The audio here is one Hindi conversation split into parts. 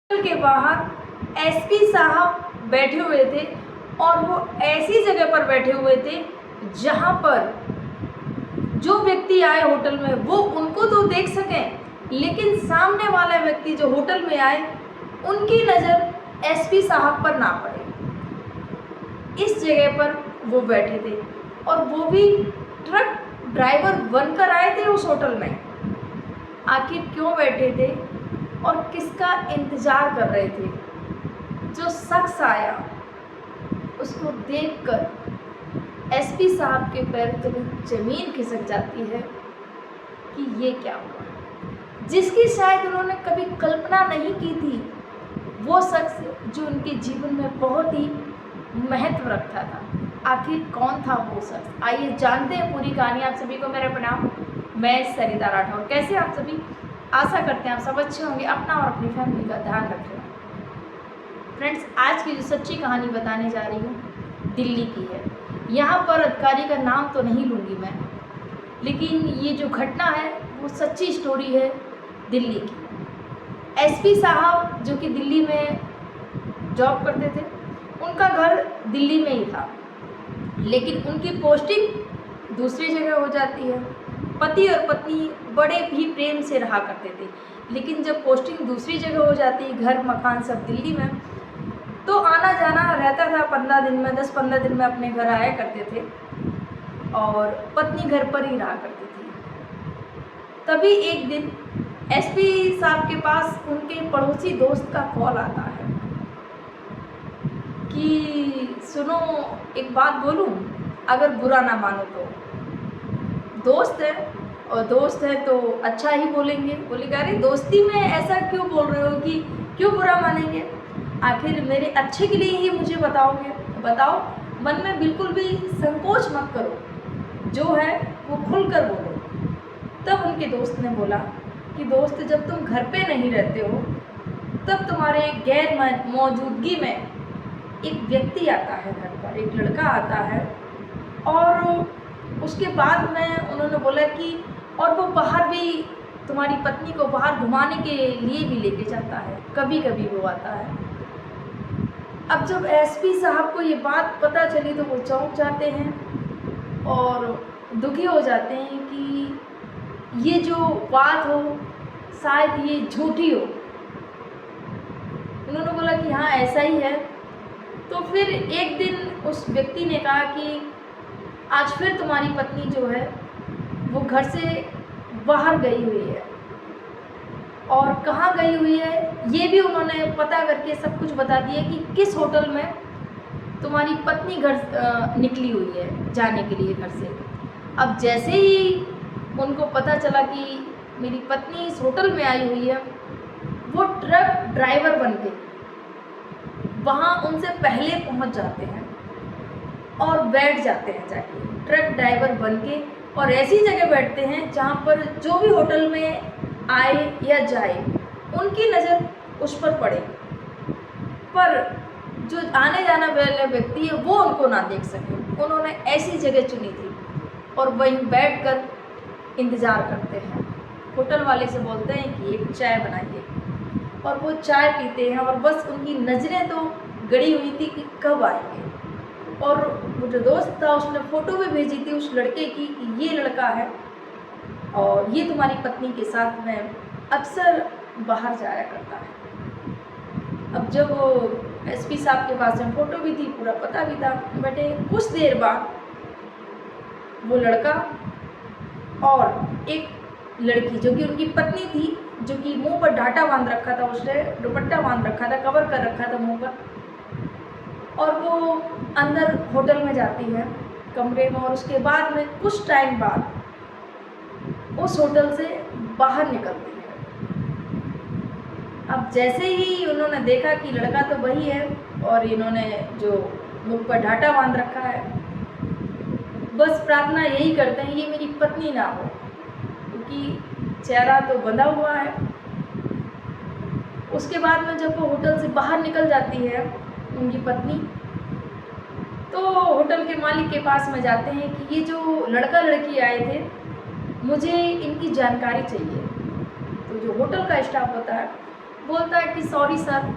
के बाहर एसपी साहब बैठे हुए थे और वो ऐसी जगह पर बैठे हुए थे जहाँ पर जो व्यक्ति आए होटल में वो उनको तो देख सकें, लेकिन सामने वाला व्यक्ति जो होटल में आए उनकी नज़र एसपी साहब पर ना पड़े। इस जगह पर वो बैठे थे और वो भी ट्रक ड्राइवर बनकर आए थे उस होटल में। आखिर क्यों बैठे थे और किसका इंतज़ार कर रहे थे? जो शख्स आया उसको देखकर एसपी साहब के पैर तले ज़मीन खिसक जाती है कि ये क्या हुआ, जिसकी शायद उन्होंने कभी कल्पना नहीं की थी। वो शख्स जो उनके जीवन में बहुत ही महत्व रखता था, आखिर कौन था वो शख्स? आइए जानते हैं पूरी कहानी। आप सभी को मेरा प्रणाम, मैं सरिता राठौर। कैसे आप सभी? आशा करते हैं आप सब अच्छे होंगे, अपना और अपनी फैमिली का ध्यान रखें। फ्रेंड्स, आज की जो सच्ची कहानी बताने जा रही हूँ दिल्ली की है। यहाँ पर अधिकारी का नाम तो नहीं लूँगी मैं, लेकिन ये जो घटना है वो सच्ची स्टोरी है दिल्ली की। एसपी साहब जो कि दिल्ली में जॉब करते थे, उनका घर दिल्ली में ही था, लेकिन उनकी पोस्टिंग दूसरी जगह हो जाती है। पति और पत्नी बड़े भी प्रेम से रहा करते थे, लेकिन जब पोस्टिंग दूसरी जगह हो जाती है, घर मकान सब दिल्ली में, तो आना जाना रहता था। 15 दिन में 10-15 दिन में अपने घर आया करते थे और पत्नी घर पर ही रहा करती थी। तभी एक दिन एसपी साहब के पास उनके पड़ोसी दोस्त का कॉल आता है कि सुनो, एक बात बोलूं, अगर बुरा ना मानो तो। दोस्त है और दोस्त है तो अच्छा ही बोलेंगे। बोलेगा, अरे दोस्ती में ऐसा क्यों बोल रहे हो कि क्यों बुरा मानेंगे? आखिर मेरे अच्छे के लिए ही मुझे बताओगे? बताओ, मन में बिल्कुल भी संकोच मत करो, जो है वो खुलकर बोलो। तब उनके दोस्त ने बोला कि दोस्त, जब तुम घर पे नहीं रहते हो तब तुम्हारे गैर मौजूदगी में एक व्यक्ति आता है घर पर, एक लड़का आता है, और उसके बाद में उन्होंने बोला कि और वो बाहर भी तुम्हारी पत्नी को बाहर घुमाने के लिए भी लेके जाता है, कभी कभी वो आता है। अब जब एसपी साहब को ये बात पता चली तो वो चौंक जाते हैं और दुखी हो जाते हैं कि ये जो बात हो शायद ये झूठी हो। उन्होंने बोला कि हाँ ऐसा ही है। तो फिर एक दिन उस व्यक्ति ने कहा कि आज फिर तुम्हारी पत्नी जो है वो घर से बाहर गई हुई है, और कहाँ गई हुई है ये भी उन्होंने पता करके सब कुछ बता दिया कि किस होटल में तुम्हारी पत्नी घर निकली हुई है जाने के लिए घर से। अब जैसे ही उनको पता चला कि मेरी पत्नी इस होटल में आई हुई है, वो ट्रक ड्राइवर बन के वहाँ उनसे पहले पहुँच जाते हैं और बैठ जाते हैं जाके ट्रक ड्राइवर बन के, और ऐसी जगह बैठते हैं जहाँ पर जो भी होटल में आए या जाए उनकी नज़र उस पर पड़े, पर जो आने जाना वाला व्यक्ति है वो उनको ना देख सके। उन्होंने ऐसी जगह चुनी थी और वहीं बैठकर इंतज़ार करते हैं। होटल वाले से बोलते हैं कि एक चाय बनाइए, और वो चाय पीते हैं, और बस उनकी नज़रें तो गड़ी हुई थी कि कब आएंगे। और वो जो दोस्त था उसने फ़ोटो भी भेजी थी उस लड़के की कि ये लड़का है और ये तुम्हारी पत्नी के साथ में अक्सर बाहर जाया करता है। अब जब वो एसपी साहब के पास में फ़ोटो भी थी, पूरा पता भी था, बटे कुछ देर बाद वो लड़का और एक लड़की जो कि उनकी पत्नी थी, जो कि मुंह पर डाटा बांध रखा था, उसने दुपट्टा बांध रखा था, कवर कर रखा था मुंह पर, और वो अंदर होटल में जाती है कमरे में, और उसके बाद में कुछ टाइम बाद उस होटल से बाहर निकलती है। अब जैसे ही उन्होंने देखा कि लड़का तो वही है और इन्होंने जो मुंह पर डाटा बांध रखा है, बस प्रार्थना यही करते हैं ये मेरी पत्नी ना हो, क्योंकि चेहरा तो बंधा हुआ है। उसके बाद में जब वो होटल से बाहर निकल जाती है उनकी पत्नी, तो होटल के मालिक के पास में जाते हैं कि ये जो लड़का लड़की आए थे, मुझे इनकी जानकारी चाहिए। तो जो होटल का स्टाफ होता है बोलता है कि सॉरी सर,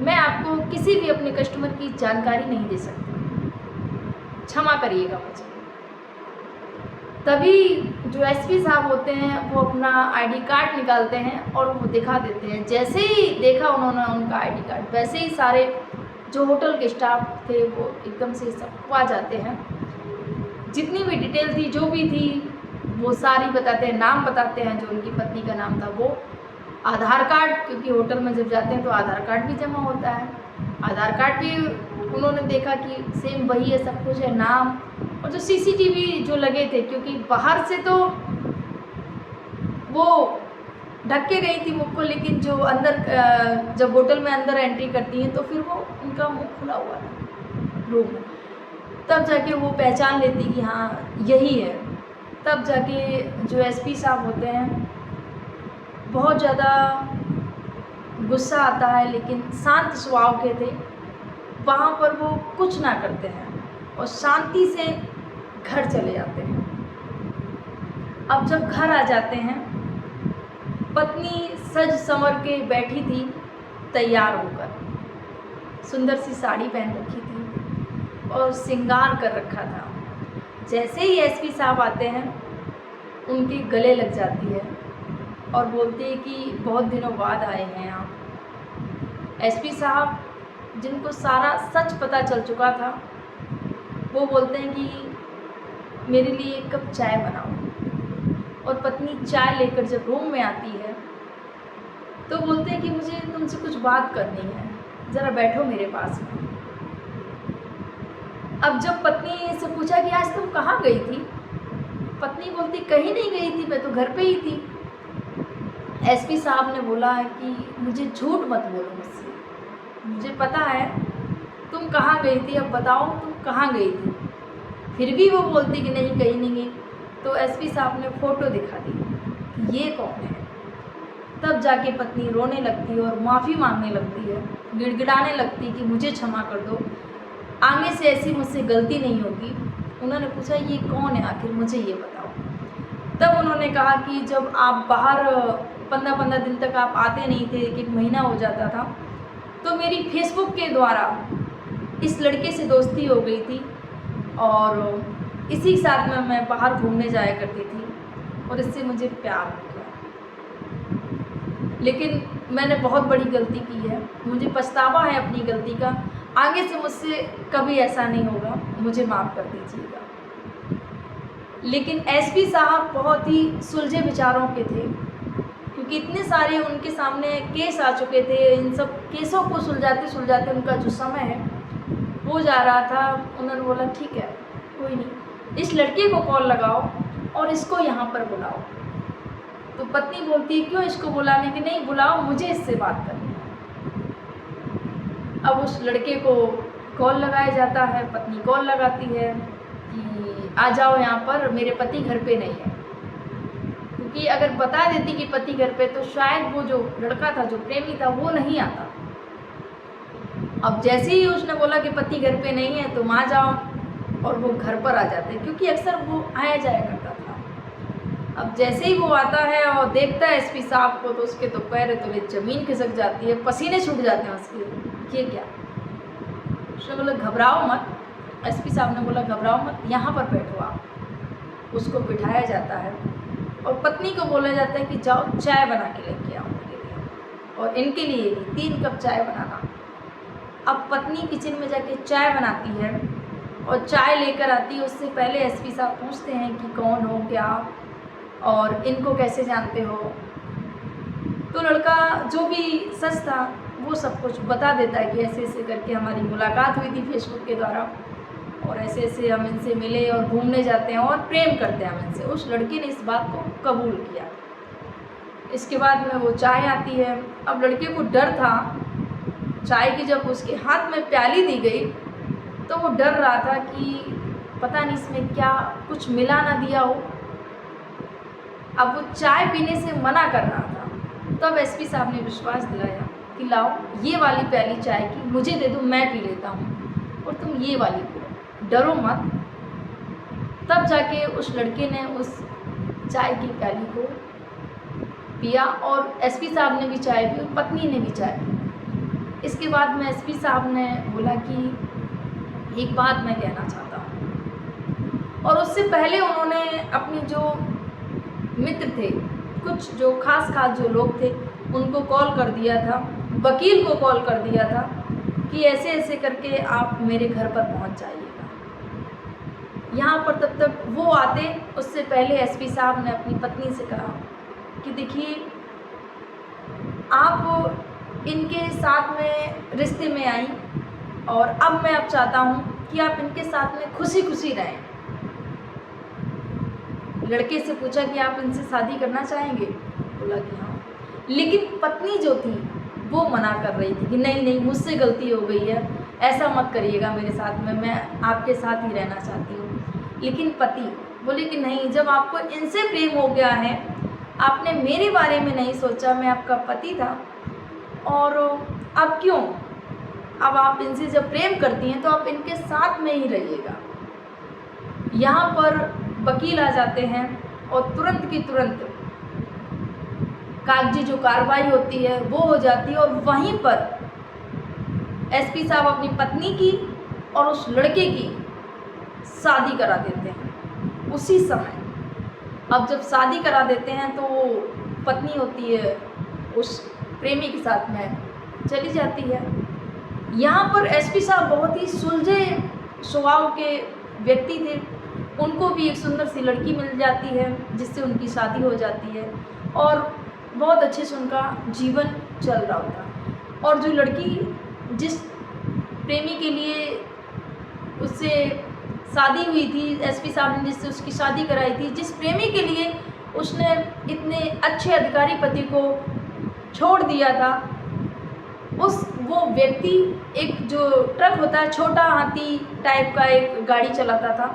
मैं आपको किसी भी अपने कस्टमर की जानकारी नहीं दे सकता, क्षमा करिएगा मुझे। तभी जो एसपी साहब होते हैं वो अपना आईडी कार्ड निकालते हैं और वो दिखा देते हैं। जैसे ही देखा उन्होंने उनका आईडी कार्ड, वैसे ही सारे जो होटल के स्टाफ थे वो एकदम से सब आ जाते हैं। जितनी भी डिटेल थी, जो भी थी, वो सारी बताते हैं, नाम बताते हैं। जो उनकी पत्नी का नाम था वो, आधार कार्ड, क्योंकि होटल में जब जाते हैं तो आधार कार्ड भी जमा होता है, आधार कार्ड भी उन्होंने देखा कि सेम वही है, सब कुछ है, नाम। और जो सीसीटीवी जो लगे थे, क्योंकि बाहर से तो वो ढक के गई थी मुख को, लेकिन जो अंदर जब होटल में अंदर एंट्री करती हैं तो फिर वो उनका मुंह खुला हुआ था रूम में। तब जाके वो पहचान लेती कि हाँ यही है। तब जाके जो एसपी साहब होते हैं, बहुत ज़्यादा गुस्सा आता है, लेकिन शांत स्वभाव के थे। वहाँ पर वो कुछ ना करते हैं और शांति से घर चले जाते हैं। अब जब घर आ जाते हैं, पत्नी सज संवर के बैठी थी तैयार होकर, सुंदर सी साड़ी पहन रखी थी और श्रृंगार कर रखा था। जैसे ही एसपी साहब आते हैं, उनके गले लग जाती है और बोलते हैं कि बहुत दिनों बाद आए हैं आप। एसपी साहब, जिनको सारा सच पता चल चुका था, वो बोलते हैं कि मेरे लिए एक कप चाय बनाओ। और पत्नी चाय लेकर जब रूम में आती है तो बोलते हैं कि मुझे तुमसे कुछ बात करनी है, ज़रा बैठो मेरे पास में। अब जब पत्नी से पूछा कि आज तुम कहाँ गई थी, पत्नी बोलती कहीं नहीं गई थी, मैं तो घर पे ही थी। एसपी साहब ने बोला है कि मुझे झूठ मत बोलो मुझसे, मुझे पता है तुम कहाँ गई थी, अब बताओ तुम कहाँ गई थी। फिर भी वो बोलती कि नहीं कहीं नहीं गई। तो एसपी साहब ने फ़ोटो दिखा दी, ये कौन है। तब जाके पत्नी रोने लगती है और माफ़ी मांगने लगती है, गिड़गिड़ाने लगती कि मुझे क्षमा कर दो, आगे से ऐसी मुझसे गलती नहीं होगी। उन्होंने पूछा ये कौन है आखिर, मुझे ये बताओ। तब उन्होंने कहा कि जब आप बाहर 15-15 दिन तक आप आते नहीं थे, एक महीना हो जाता था, तो मेरी फेसबुक के द्वारा इस लड़के से दोस्ती हो गई थी और इसी साथ में मैं बाहर घूमने जाया करती थी और इससे मुझे प्यार हो गया। लेकिन मैंने बहुत बड़ी गलती की है, मुझे पछतावा है अपनी गलती का, आगे से मुझसे कभी ऐसा नहीं होगा, मुझे माफ़ कर दीजिएगा। लेकिन एसपी साहब बहुत ही सुलझे विचारों के थे, क्योंकि इतने सारे उनके सामने केस आ चुके थे। इन सब केसों को सुलझाते सुलझाते उनका जो समय है वो जा रहा था। उन्होंने बोला ठीक है कोई नहीं, इस लड़के को कॉल लगाओ और इसको यहाँ पर बुलाओ। तो पत्नी बोलती है क्यों इसको बुलाने की, नहीं बुलाओ, मुझे इससे बात करनी है। अब उस लड़के को कॉल लगाया जाता है, पत्नी कॉल लगाती है कि आ जाओ यहाँ पर, मेरे पति घर पे नहीं है। क्योंकि अगर बता देती कि पति घर पे, तो शायद वो जो लड़का था, जो प्रेमी था, वो नहीं आता। अब जैसे ही उसने बोला कि पति घर पे नहीं है, तुम आ जाओ, और वो घर पर आ जाते हैं, क्योंकि अक्सर वो आया जाया करता था। अब जैसे ही वो आता है और देखता है एसपी साहब को, तो उसके तो पैर तले जमीन खिसक जाती है, पसीने छूट जाते हैं उसके। ये क्या? उसने बोला घबराओ मत। एसपी साहब ने बोला घबराओ मत, यहाँ पर बैठो आप। उसको बिठाया जाता है और पत्नी को बोला जाता है कि जाओ चाय बना के लेके आओ मेरे लिए, और इनके लिए भी 3 कप चाय बनाना। अब पत्नी किचन में जाके चाय बनाती है और चाय लेकर आती है। उससे पहले एसपी साहब पूछते हैं कि कौन हो क्या और इनको कैसे जानते हो। तो लड़का जो भी सच था वो सब कुछ बता देता है कि ऐसे ऐसे करके हमारी मुलाकात हुई थी फेसबुक के द्वारा, और ऐसे ऐसे हम इनसे मिले और घूमने जाते हैं और प्रेम करते हैं हम इनसे। उस लड़के ने इस बात को कबूल किया। इसके बाद में वो चाय आती है। अब लड़के को डर था चाय की, जब उसके हाथ में प्याली दी गई तो वो डर रहा था कि पता नहीं इसमें क्या कुछ मिला ना दिया हो। अब वो चाय पीने से मना कर रहा था। तब एसपी साहब ने विश्वास दिलाया कि लाओ ये वाली प्याली चाय की मुझे दे दो, मैं पी लेता हूँ और तुम ये वाली पियो, डरो मत। तब जाके उस लड़के ने उस चाय की प्याली को पिया और एसपी साहब ने भी चाय पी और पत्नी ने भी चाय पी। इसके बाद में एसपी साहब ने बोला कि एक बात मैं कहना चाहता हूँ, और उससे पहले उन्होंने अपनी जो मित्र थे, कुछ जो खास जो लोग थे, उनको कॉल कर दिया था, वकील को कॉल कर दिया था कि ऐसे ऐसे करके आप मेरे घर पर पहुंच जाइएगा। यहाँ पर तब तक वो आते, उससे पहले एसपी साहब ने अपनी पत्नी से कहा कि देखिए, आप इनके साथ में रिश्ते में आई और अब मैं चाहता हूँ कि आप इनके साथ में खुशी खुशी रहें। लड़के से पूछा कि आप इनसे शादी करना चाहेंगे? बोला कि हाँ। लेकिन पत्नी जो थी वो मना कर रही थी कि नहीं नहीं, मुझसे गलती हो गई है, ऐसा मत करिएगा मेरे साथ में, मैं आपके साथ ही रहना चाहती हूँ। लेकिन पति बोले कि नहीं, जब आपको इनसे प्रेम हो गया है, आपने मेरे बारे में नहीं सोचा, मैं आपका पति था, और अब क्यों, अब आप इनसे जब प्रेम करती हैं तो आप इनके साथ में ही रहिएगा। यहाँ पर वकील आ जाते हैं और तुरंत की तुरंत कागजी जो कार्रवाई होती है वो हो जाती है, और वहीं पर एसपी साहब अपनी पत्नी की और उस लड़के की शादी करा देते हैं उसी समय। अब जब शादी करा देते हैं तो पत्नी होती है उस प्रेमी के साथ में चली जाती है। यहाँ पर एसपी साहब बहुत ही सुलझे स्वभाव के व्यक्ति थे, उनको भी एक सुंदर सी लड़की मिल जाती है जिससे उनकी शादी हो जाती है और बहुत अच्छे से उनका जीवन चल रहा होता। और जो लड़की जिस प्रेमी के लिए उससे शादी हुई थी, एसपी साहब ने जिससे उसकी शादी कराई थी, जिस प्रेमी के लिए उसने इतने अच्छे अधिकारी पति को छोड़ दिया था, वो व्यक्ति एक जो ट्रक होता है, छोटा हाथी टाइप का एक गाड़ी चलाता था,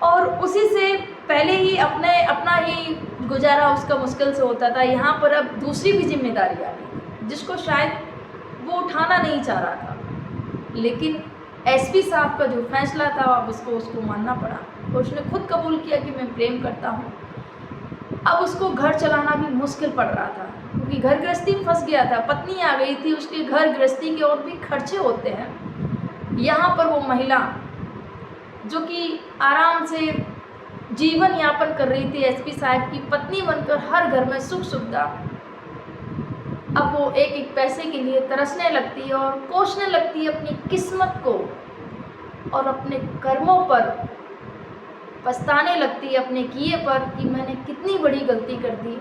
और उसी से पहले ही अपना ही गुजारा उसका मुश्किल से होता था। यहाँ पर अब दूसरी भी जिम्मेदारी आ गई जिसको शायद वो उठाना नहीं चाह रहा था, लेकिन एसपी साहब का जो फैसला था अब उसको मानना पड़ा। और उसने खुद कबूल किया कि मैं प्रेम करता हूँ। अब उसको घर चलाना भी मुश्किल पड़ रहा था क्योंकि घर गृहस्थी में फंस गया था, पत्नी आ गई थी, उसके घर गृहस्थी के और भी खर्चे होते हैं। यहाँ पर वो महिला जो कि आराम से जीवन यापन कर रही थी, एसपी साहब की पत्नी बनकर हर घर में सुख सुविधा, अब वो एक एक पैसे के लिए तरसने लगती है और कोसने लगती है अपनी किस्मत को, और अपने कर्मों पर पछताने लगती है, अपने किए पर, कि मैंने कितनी बड़ी गलती कर दी,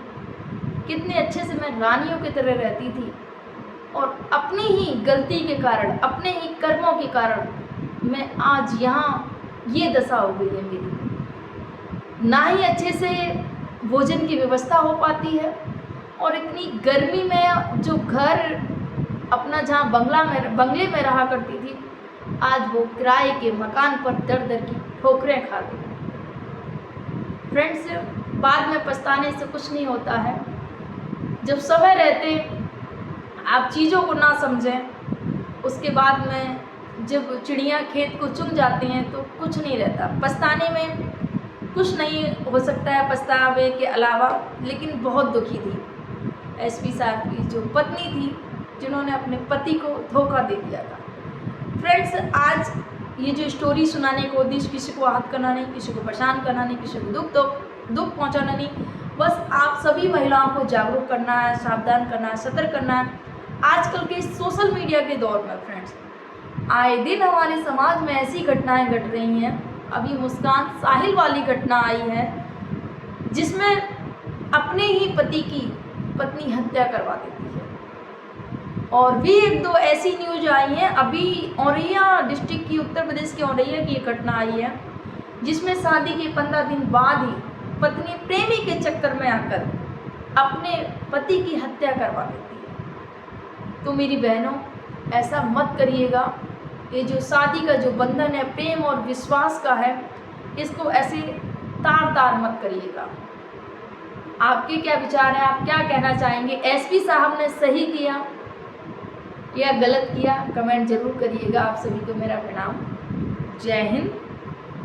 कितने अच्छे से मैं रानियों की तरह रहती थी, और अपनी ही गलती के कारण, अपने ही कर्मों के कारण मैं आज यहाँ ये दशा हो गई है मेरी। ना ही अच्छे से भोजन की व्यवस्था हो पाती है, और इतनी गर्मी में जो घर अपना जहाँ बंगले में रहा करती थी, आज वो किराए के मकान पर दर दर की ठोकरें खाती है। फ्रेंड्स, बाद में पछताने से कुछ नहीं होता है। जब समय रहते आप चीज़ों को ना समझें, उसके बाद में जब चिड़िया खेत को चुन जाती हैं तो कुछ नहीं रहता। पछताने में कुछ नहीं हो सकता है पछतावे के अलावा, लेकिन बहुत दुखी थी एसपी साहब की जो पत्नी थी, जिन्होंने अपने पति को धोखा दे दिया था। फ्रेंड्स, आज ये जो स्टोरी सुनाने का उद्देश्य किसी को आहत करना नहीं, किसी को परेशान करना नहीं, किसी को दुख पहुंचाना नहीं, बस आप सभी महिलाओं को जागरूक करना है, सावधान करना है, सतर्क करना है। आजकल के सोशल मीडिया के दौर में फ्रेंड्स, आए दिन हमारे समाज में ऐसी घटनाएं घट रही हैं। अभी मुस्कान साहिल वाली घटना आई है जिसमें अपने ही पति की पत्नी हत्या करवा देती है, और भी एक दो ऐसी न्यूज आई हैं। अभी औरैया डिस्ट्रिक्ट की, उत्तर प्रदेश के औरैया की एक घटना आई है जिसमें शादी के 15 दिन बाद ही पत्नी प्रेमी के चक्कर में आकर अपने पति की हत्या करवा देती है। तो मेरी बहनों, ऐसा मत करिएगा। ये जो शादी का जो बंधन है, प्रेम और विश्वास का है, इसको ऐसे तार मत करिएगा। आपके क्या विचार हैं? आप क्या कहना चाहेंगे? एसपी साहब ने सही किया या गलत किया? कमेंट जरूर करिएगा। आप सभी को मेरा प्रणाम। जय हिंद,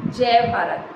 जय भारत।